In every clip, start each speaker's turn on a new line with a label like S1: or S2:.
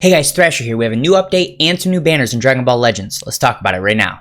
S1: Hey guys, Thrasher here. We have a new update and some new banners in Dragon Ball Legends. Let's talk about it right now.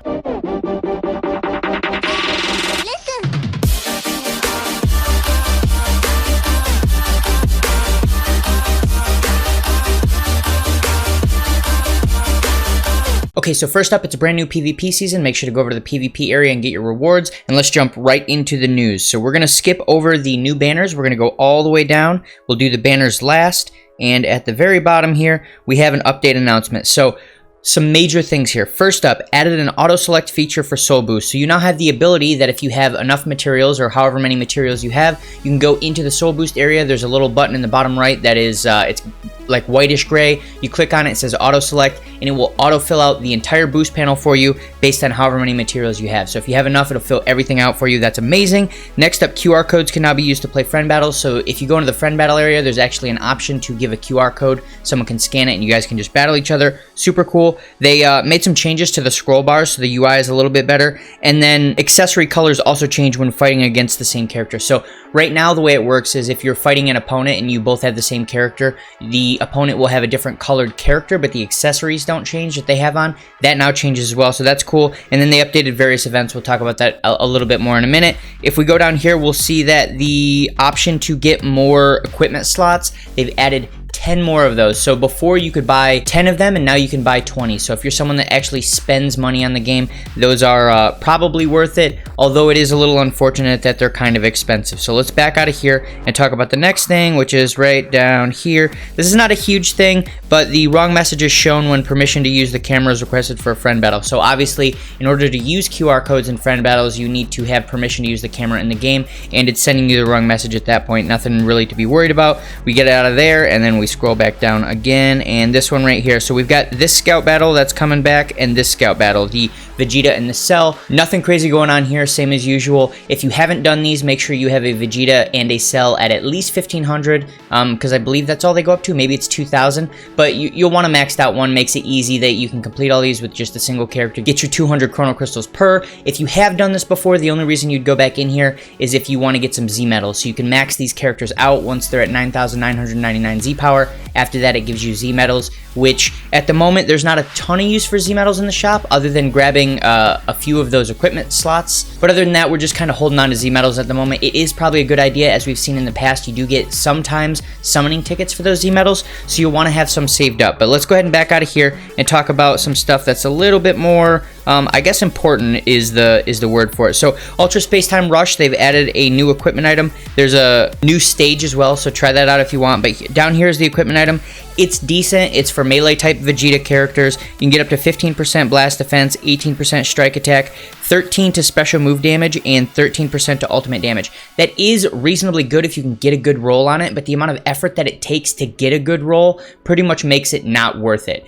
S1: Okay, so first up, it's a brand new PvP season. Make sure to go over to the PvP area and get your rewards. And let's jump right into the news. So we're going to skip over the new banners. We're going to go all the way down. We'll do the banners last. And at the very bottom here, we have an update announcement. So some major things here. First up, added an auto select feature for soul boost. So you now have the ability that if you have enough materials or however many materials you have, you can go into the soul boost area. There's a little button in the bottom right that is, it's like whitish gray. You click on it, it says auto select, and it will auto fill out the entire boost panel for you based on however many materials you have. So if you have enough, it'll fill everything out for you. That's amazing. Next up, QR codes can now be used to play friend battles. So if you go into the friend battle area, there's actually an option to give a QR code. Someone can scan it and you guys can just battle each other. Super cool. They made some changes to the scroll bars, so the UI is a little bit better. And then accessory colors also change when fighting against the same character. So right now, the way it works is if you're fighting an opponent and you both have the same character, the opponent will have a different colored character, but the accessories don't change that they have on. That now changes as well, so that's cool. And then they updated various events. We'll talk about that a little bit more in a minute. If we go down here, we'll see that the option to get more equipment slots, they've added 10 more of those. So before you could buy 10 of them, and now you can buy 20. So if you're someone that actually spends money on the game, those are probably worth it, although it is a little unfortunate that they're kind of expensive. So let's back out of here and talk about the next thing, which is right down here. This is not a huge thing, but the wrong message is shown when permission to use the camera is requested for a friend battle. So obviously, in order to use QR codes in friend battles, you need to have permission to use the camera in the game, and it's sending you the wrong message at that point. Nothing really to be worried about. We get it out of there, and then we scroll back down again, and this one right here. So we've got this scout battle that's coming back, and this scout battle, the Vegeta and the Cell. Nothing crazy going on here, same as usual. If you haven't done these, make sure you have a Vegeta and a Cell at least 1500, because I believe that's all they go up to. Maybe it's 2000, but you'll want to max out one. Makes it easy that you can complete all these with just a single character. Get your 200 Chrono Crystals per. If you have done this before, the only reason you'd go back in here is if you want to get some Z medals. So you can max these characters out once they're at 9,999 Z power. After that, it gives you Z medals, which at the moment, there's not a ton of use for Z medals in the shop other than grabbing a few of those equipment slots. But other than that, we're just kind of holding on to Z medals at the moment. It is probably a good idea. As we've seen in the past, you do get sometimes summoning tickets for those Z medals, so you'll want to have some saved up. But let's go ahead and back out of here and talk about some stuff that's a little bit more, I guess important is the word for it. So Ultra Space Time Rush, they've added a new equipment item. There's a new stage as well, so try that out if you want. But down here is the equipment item. It's decent. It's for melee type Vegeta characters. You can get up to 15% blast defense, 18% strike attack, 13 to special move damage, and 13% to ultimate damage. That is reasonably good if you can get a good roll on it, but the amount of effort that it takes to get a good roll pretty much makes it not worth it.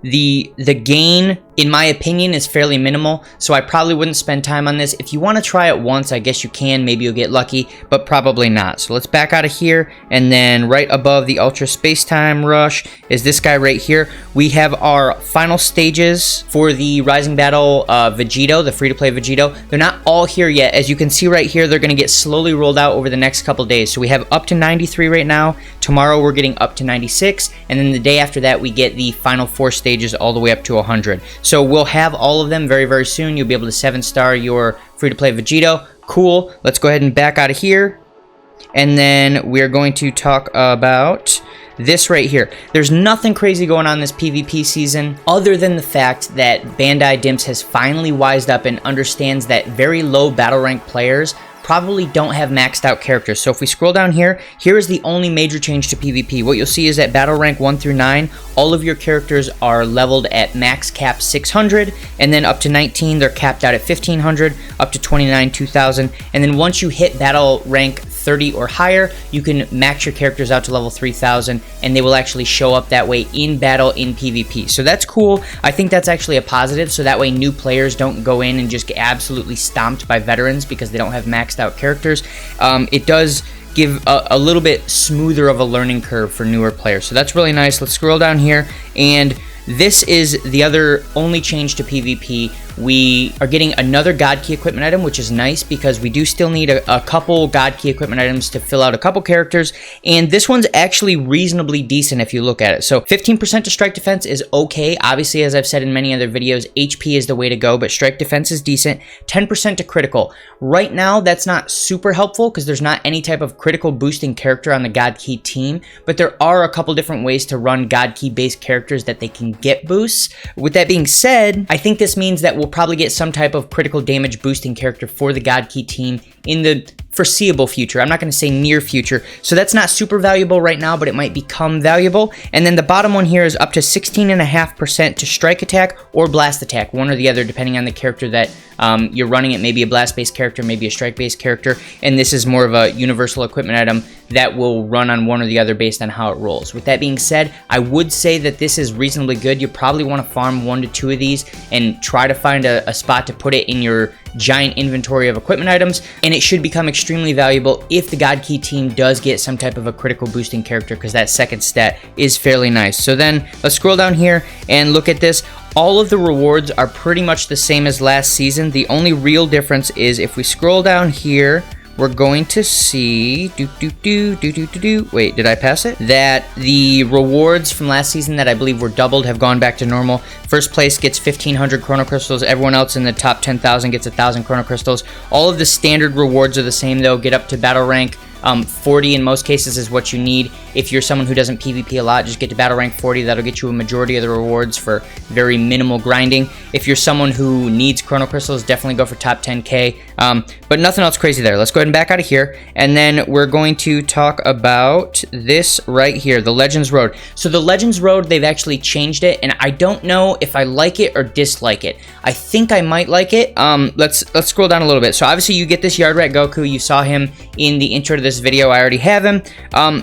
S1: The gain, in my opinion, is fairly minimal, so I probably wouldn't spend time on this. If you want to try it once, I guess you can. Maybe you'll get lucky, but probably not. So let's back out of here, and then right above the Ultra Space Time Rush is this guy right here. We have our final stages for the Rising Battle Vegeto, the free-to-play Vegeto. They're not all here yet. As you can see right here, they're going to get slowly rolled out over the next couple days. So we have up to 93 right now. Tomorrow we're getting up to 96, and then the day after that we get the final 4 stages all the way up to 100. So we'll have all of them very, very soon. You'll be able to 7-star your free-to-play Vegeto. Cool. Let's go ahead and back out of here. And then we're going to talk about this right here. There's nothing crazy going on this PvP season other than the fact that Bandai Dimps has finally wised up and understands that very low battle rank players probably don't have maxed out characters. So if we scroll down here, here is the only major change to PvP. What you'll see is that battle rank 1 through 9, all of your characters are leveled at max cap 600, and then up to 19, they're capped out at 1500, up to 29, 2000, and then once you hit battle rank 30 or higher, you can max your characters out to level 3000, and they will actually show up that way in battle in PvP. So that's cool. I think that's actually a positive, so that way new players don't go in and just get absolutely stomped by veterans because they don't have maxed out characters. It does give a little bit smoother of a learning curve for newer players, so that's really nice. Let's scroll down here, and this is the only change to PvP, we are getting another God Key equipment item, which is nice because we do still need a couple God Key equipment items to fill out a couple characters, and this one's actually reasonably decent if you look at it. So 15% to strike defense is okay. Obviously, as I've said in many other videos, HP is the way to go, but strike defense is decent. 10% to critical. Right now, that's not super helpful because there's not any type of critical boosting character on the God Key team, but there are a couple different ways to run God Key based characters that they can get boosts. With that being said, I think this means that we'll probably get some type of critical damage boosting character for the God Key team in the foreseeable future. I'm not going to say near future, so that's not super valuable right now, but it might become valuable. And then the bottom one here is up to 16.5% to strike attack or blast attack, one or the other depending on the character that you're running. It may be a blast based character, maybe a strike based character, and this is more of a universal equipment item that will run on one or the other based on how it rolls. With that being said, I would say that this is reasonably good. You probably want to farm 1 to 2 of these and try to find a spot to put it in your giant inventory of equipment items, and it should become extremely valuable if the God Key team does get some type of a critical boosting character, because that second stat is fairly nice. So then let's scroll down here and look at this. All of the rewards are pretty much the same as last season. The only real difference is if we scroll down here, we're going to see, wait, did I pass it? That the rewards from last season that I believe were doubled have gone back to normal. First place gets 1,500 Chrono Crystals. Everyone else in the top 10,000 gets 1,000 Chrono Crystals. All of the standard rewards are the same though. Get up to battle rank 40 in most cases is what you need. If you're someone who doesn't PvP a lot, just get to battle rank 40. That'll get you a majority of the rewards for very minimal grinding. If you're someone who needs Chrono Crystals, definitely go for top 10k. But nothing else crazy there. Let's go ahead and back out of here, and then we're going to talk about this right here, the Legends Road. So the Legends Road, they've actually changed it, and I don't know if I like it or dislike it. I think I might like it. Let's scroll down a little bit. So obviously you get this Yard Rat Goku. You saw him in the intro to this video. I already have him.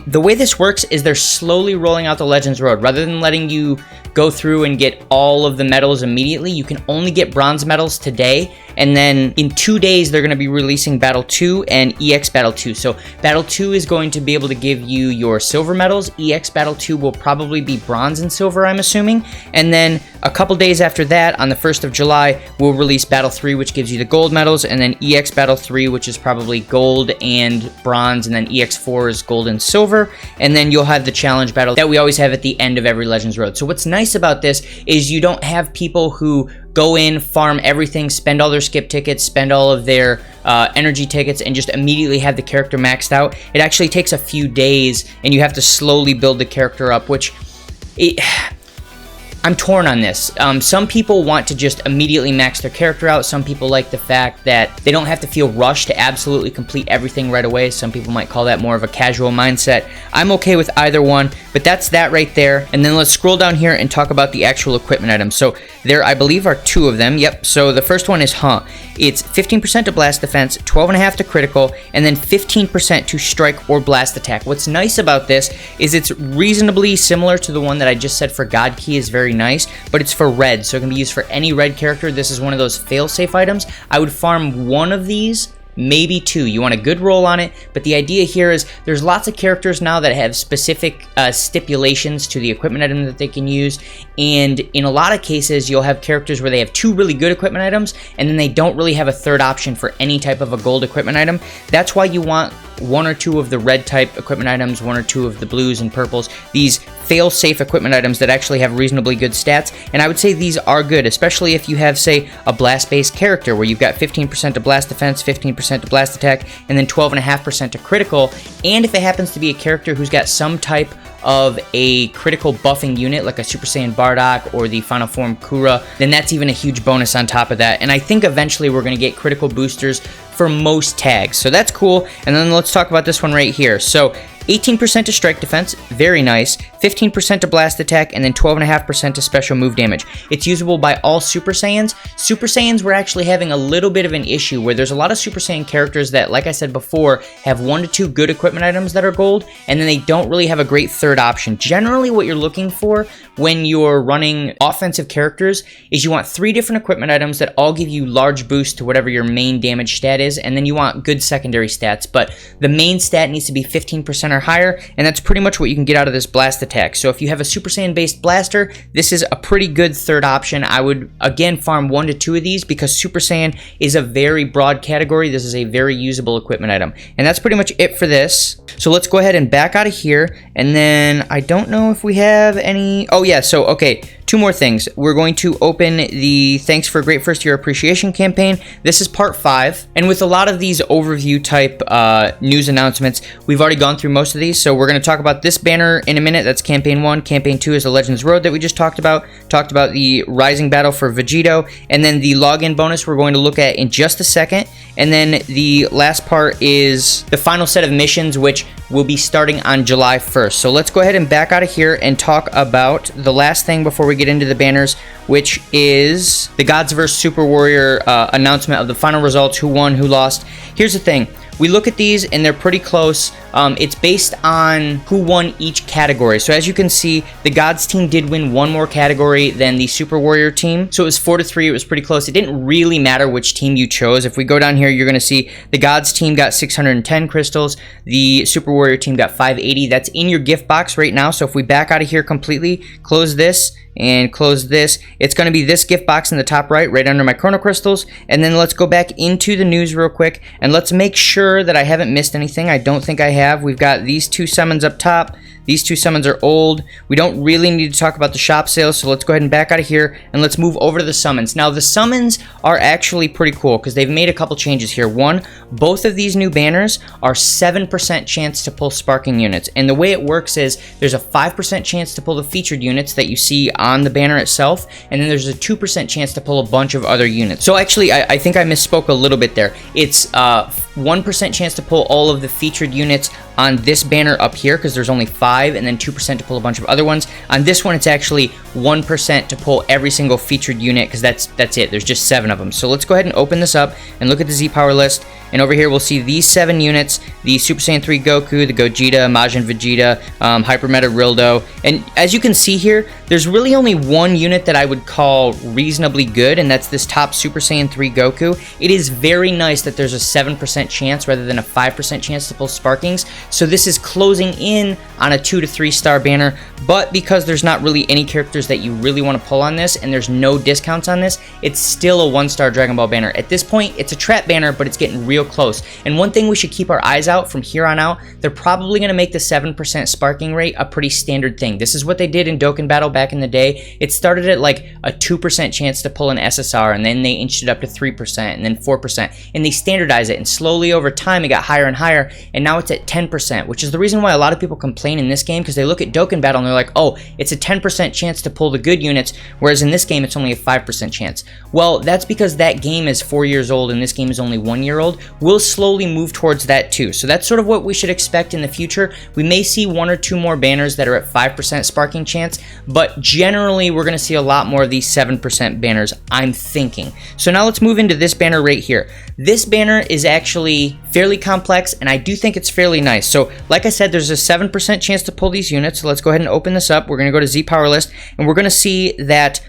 S1: The way this works is they're slowly rolling out the Legends Road. Rather than letting you go through and get all of the medals immediately, you can only get bronze medals today, and then in 2 days they're going to be releasing Battle 2 and EX Battle 2. So Battle 2 is going to be able to give you your silver medals. EX Battle 2 will probably be bronze and silver, I'm assuming, and then a couple days after that, on the 1st of July, we'll release Battle 3, which gives you the gold medals, and then EX Battle 3, which is probably gold and bronze, and then EX4 is gold and silver, and then you'll have the challenge battle that we always have at the end of every Legends Road. So what's nice about this is you don't have people who go in, farm everything, spend all their skip tickets, spend all of their energy tickets, and just immediately have the character maxed out. It actually takes a few days, and you have to slowly build the character up, which I'm torn on this. Some people want to just immediately max their character out. Some people like the fact that they don't have to feel rushed to absolutely complete everything right away. Some people might call that more of a casual mindset. I'm okay with either one, but that's that right there. And then let's scroll down here and talk about the actual equipment items. So there, I believe, are 2 of them. Yep, so the first one is It's 15% to blast defense, 12.5 to critical, and then 15% to strike or blast attack. What's nice about this is it's reasonably similar to the one that I just said for God Key is very nice, but it's for red, so it can be used for any red character. This is one of those fail-safe items. I would farm 1 of these, maybe 2. You want a good roll on it, but the idea here is there's lots of characters now that have specific stipulations to the equipment item that they can use, and in a lot of cases you'll have characters where they have 2 really good equipment items and then they don't really have a third option for any type of a gold equipment item. That's why you want 1 or 2 of the red type equipment items, 1 or 2 of the blues and purples, these fail-safe equipment items that actually have reasonably good stats, and I would say these are good, especially if you have, say, a blast-based character where you've got 15% to blast defense, 15% to blast attack, and then 12.5% to critical, and if it happens to be a character who's got some type of a critical buffing unit like a Super Saiyan Bardock or the Final Form Kura, then that's even a huge bonus on top of that. And I think eventually we're going to get critical boosters for most tags, so that's cool. And then let's talk about this one right here. So 18% to strike defense, very nice, 15% to blast attack, and then 12.5% to special move damage. It's usable by all Super Saiyans. Super Saiyans were actually having a little bit of an issue where there's a lot of Super Saiyan characters that, like I said before, have 1 to 2 good equipment items that are gold, and then they don't really have a great third option. Generally, what you're looking for when you're running offensive characters is you want 3 different equipment items that all give you large boosts to whatever your main damage stat is, and then you want good secondary stats, but the main stat needs to be 15% or higher, and that's pretty much what you can get out of this blast attack. So if you have a Super Saiyan based blaster, this is a pretty good third option. I would again farm 1 to 2 of these because Super Saiyan is a very broad category. This is a very usable equipment item, and that's pretty much it for this. So let's go ahead and back out of here, and then I don't know if we have any. Oh yeah, so okay, 2 more things. We're going to open the Thanks for a Great First Year Appreciation campaign. This is part 5, and with a lot of these overview type news announcements, we've already gone through most of these, so we're going to talk about this banner in a minute. That's campaign 1. Campaign 2 is the Legends Road that we just talked about the Rising Battle for Vegeto, and then the login bonus we're going to look at in just a second, and then the last part is the final set of missions, which will be starting on July 1st. So let's go ahead and back out of here and talk about the last thing before we get into the banners, which is the Gods vs. Super Warrior announcement of the final results, who won, who lost. Here's the thing. We look at these and they're pretty close. It's based on who won each category. So as you can see, the Gods team did win 1 more category than the Super Warrior team. So it was 4-3. It was pretty close. It didn't really matter which team you chose. If we go down here, you're going to see the Gods team got 610 crystals. The Super Warrior team got 580. That's in your gift box right now. So if we back out of here completely, close this, and close this, it's going to be this gift box in the top right under my chrono crystals. And then let's go back into the news real quick, and let's make sure that I haven't missed anything. I don't think I have. We've got these 2 summons up top. These 2 summons are old. We don't really need to talk about the shop sales, so let's go ahead and back out of here, and let's move over to the summons. Now, the summons are actually pretty cool because they've made a couple changes here. One, both of these new banners are 7% chance to pull sparking units, and the way it works is there's a 5% chance to pull the featured units that you see on the banner itself, and then there's a 2% chance to pull a bunch of other units. So actually, I think I misspoke a little bit there. It's 1% chance to pull all of the featured units on this banner up here because there's only 5, and then 2% to pull a bunch of other ones. On this one, it's actually 1% to pull every single featured unit because that's it. There's just 7 of them. So let's go ahead and open this up and look at the Z power list. And over here, we'll see these 7 units: the Super Saiyan 3 Goku, the Gogeta, Majin Vegeta, Hyper Meta Rildo. And as you can see here, there's really only 1 unit that I would call reasonably good, and that's this top Super Saiyan 3 Goku. It is very nice that there's a 7% chance rather than a 5% chance to pull Sparkings. So this is closing in on a 2 to 3 star banner, but because there's not really any characters that you really want to pull on this, and there's no discounts on this, it's still a 1-star Dragon Ball banner. At this point, it's a trap banner, but it's getting real close. And one thing we should keep our eyes out from here on out, they're probably going to make the 7% sparking rate a pretty standard thing. This is what they did in Dokkan Battle back in the day. It started at like a 2% chance to pull an SSR, and then they inched it up to 3%, and then 4%, and they standardized it, and slowly over time it got higher and higher, and now it's at 10%, which is the reason why a lot of people complain in this game, because they look at Dokkan Battle and they're like, oh, it's a 10% chance to pull the good units, whereas in this game it's only a 5% chance. Well, that's because that game is 4 years old and this game is only 1 year old. We'll slowly move towards that too. So that's sort of what we should expect in the future. We may see 1 or 2 more banners that are at 5% sparking chance, but generally we're going to see a lot more of these 7% banners, I'm thinking. So now let's move into this banner right here. This banner is actually fairly complex, and I do think it's fairly nice. So like I said, there's a 7% chance to pull these units. So let's go ahead and open this up. We're going to go to Z Power List, and we're going to see that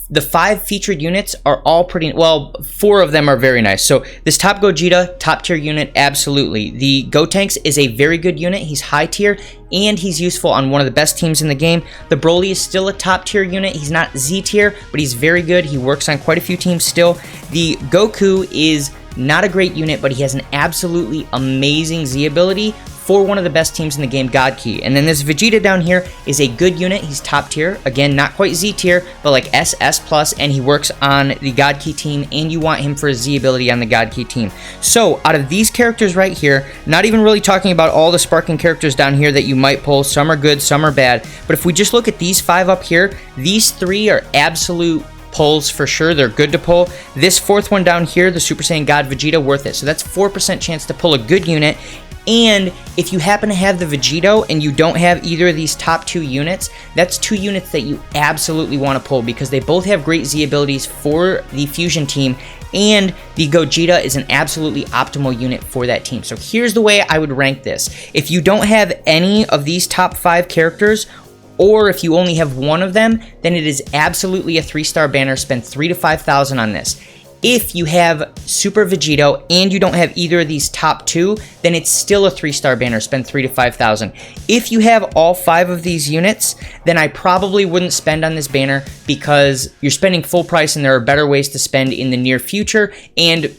S1: the 5 featured units are all pretty, well, 4 of them are very nice. So this top Gogeta, top tier unit, absolutely. The Gotenks is a very good unit. He's high tier, and he's useful on one of the best teams in the game. The Broly is still a top tier unit. He's not Z tier, but he's very good. He works on quite a few teams still. The Goku is not a great unit, but he has an absolutely amazing Z ability for one of the best teams in the game, God Key. And then this Vegeta down here is a good unit. He's top tier. Again, not quite Z tier, but like SS+, and he works on the God Key team, and you want him for his Z ability on the God Key team. So out of these characters right here, not even really talking about all the sparking characters down here that you might pull, some are good, some are bad, but if we just look at these 5 up here, these 3 are absolute pulls for sure. They're good to pull. This 4th one down here, the Super Saiyan God Vegeta, worth it. So that's 4% chance to pull a good unit. And if you happen to have the Vegeto and you don't have either of these top 2 units, that's 2 units that you absolutely want to pull because they both have great Z abilities for the Fusion team, and the Gogeta is an absolutely optimal unit for that team. So here's the way I would rank this. If you don't have any of these top 5 characters, or if you only have one of them, then it is absolutely a 3-star banner. Spend 3,000 to 5,000 on this. If you have Super Vegeto and you don't have either of these top two, then it's still a 3-star banner. Spend 3,000 to 5,000. If you have all 5 of these units, then I probably wouldn't spend on this banner because you're spending full price and there are better ways to spend in the near future. And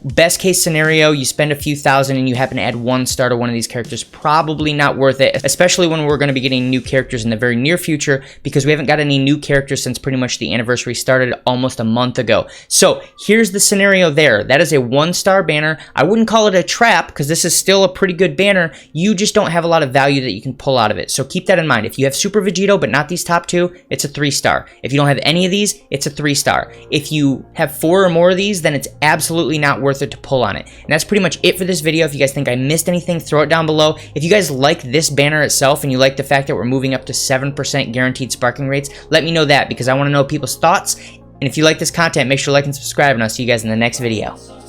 S1: best case scenario, you spend a few thousand and you happen to add 1 star to one of these characters. Probably not worth it, especially when we're going to be getting new characters in the very near future, because we haven't got any new characters since pretty much the anniversary started almost a month ago. So here's the scenario there. That is a 1-star banner. I wouldn't call it a trap because this is still a pretty good banner. You just don't have a lot of value that you can pull out of it. So keep that in mind. If you have Super Vegeto but not these top 2, it's a 3-star. If you don't have any of these, it's a 3-star. If you have 4 or more of these, then it's absolutely not worth it to pull on it. And that's pretty much it for this video. If you guys think I missed anything, throw it down below. If you guys like this banner itself and you like the fact that we're moving up to 7% guaranteed sparking rates, let me know that because I want to know people's thoughts. And if you like this content, make sure to like and subscribe, and I'll see you guys in the next video.